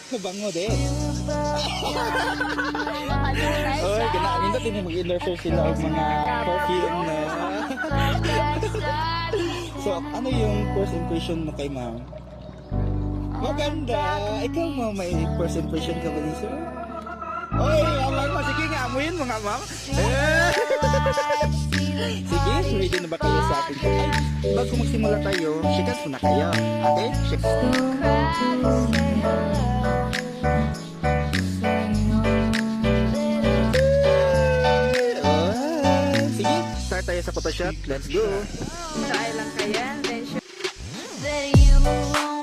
Kabango din. Oy, kinamin natin yung mag-endorser sila ang mga perfume na. So, ano yung first impression mo kay ma'am? Maganda. Ikaw ma'am, may first impression ka ba dito? Oy, amay mo. Sige nga, amuyin mo nga ma'am. Sige, ready na ba kayo sa ating ay, bago magsimula tayo, shikas muna kayo. Okay? Shikas. Sige, start tayo sa photoshoot. Let's go. Sa lang kaya, then That you won't